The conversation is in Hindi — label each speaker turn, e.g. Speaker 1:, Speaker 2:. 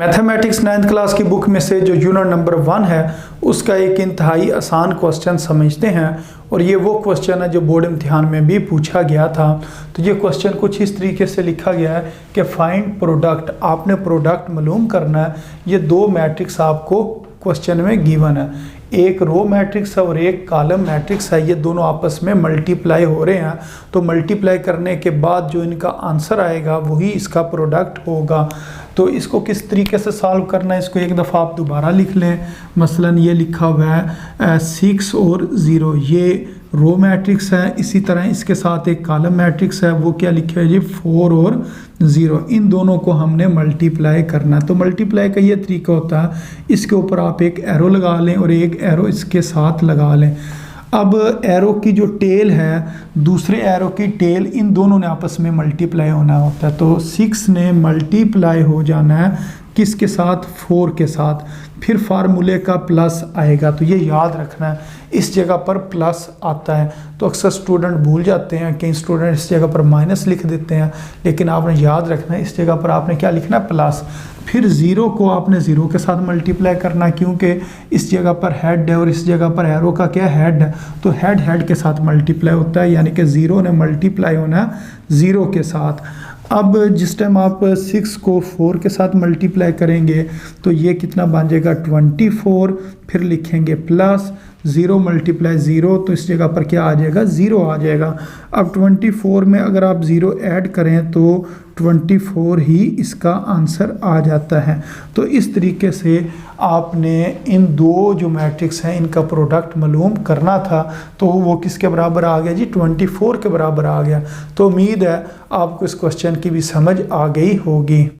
Speaker 1: मैथमेटिक्स 9th क्लास की बुक में से जो यूनिट नंबर 1 है उसका एक इंतहाई आसान क्वेश्चन समझते हैं। और ये वो क्वेश्चन है जो बोर्ड इम्तिहान में भी पूछा गया था। तो ये क्वेश्चन कुछ इस तरीके से लिखा गया है कि फाइंड प्रोडक्ट, आपने प्रोडक्ट मालूम करना है। ये दो मैट्रिक्स आपको क्वेश्चन में गिवन है, एक रो मैट्रिक्स है और एक कॉलम मैट्रिक्स है। ये दोनों आपस में मल्टीप्लाई हो रहे हैं, तो मल्टीप्लाई करने के बाद जो इनका आंसर आएगा वही इसका प्रोडक्ट होगा। तो इसको किस तरीके से सॉल्व करना है, इसको एक दफ़ा आप दोबारा लिख लें। मसलन ये लिखा हुआ है 6 और 0, ये रो मैट्रिक्स है। इसी तरह इसके साथ एक कॉलम मैट्रिक्स है, वो क्या लिखा है जी 4 और 0। इन दोनों को हमने मल्टीप्लाई करना है। तो मल्टीप्लाई का ये तरीका होता है, इसके ऊपर आप एक एरो लगा लें और एक एरो इसके साथ लगा लें। अब एरो की जो टेल है, दूसरे एरो की टेल, इन दोनों ने आपस में मल्टीप्लाई होना होता है। तो 6 ने मल्टीप्लाई हो जाना है किसके साथ, 4 के साथ। फिर फार्मूले का प्लस आएगा, तो ये याद रखना है, इस जगह पर प्लस आता है। तो अक्सर स्टूडेंट भूल जाते हैं, कई स्टूडेंट इस जगह पर माइनस लिख देते हैं, लेकिन आपने याद रखना है इस जगह पर आपने क्या लिखना है, प्लस। फिर 0 को आपने 0 के साथ मल्टीप्लाई करना, क्योंकि इस जगह पर हेड है और इस जगह पर एरो का क्या हेड है, तो हेड हेड के साथ मल्टीप्लाई होता है, यानी कि 0 ने मल्टीप्लाई होना है 0 के साथ। अब जिस टाइम आप 6 को 4 के साथ मल्टीप्लाई करेंगे तो ये कितना बन जाएगा 24। फिर लिखेंगे प्लस 0 मल्टीप्लाई 0, तो इस जगह पर क्या आ जाएगा, 0 आ जाएगा। अब 24 में अगर आप 0 ऐड करें तो 24 ही इसका आंसर आ जाता है। तो इस तरीके से आपने इन दो जो मैट्रिक्स हैं इनका प्रोडक्ट मालूम करना था। तो वो किसके बराबर आ गया जी, 24 के बराबर आ गया। तो उम्मीद है आपको इस क्वेश्चन की भी समझ आ गई होगी।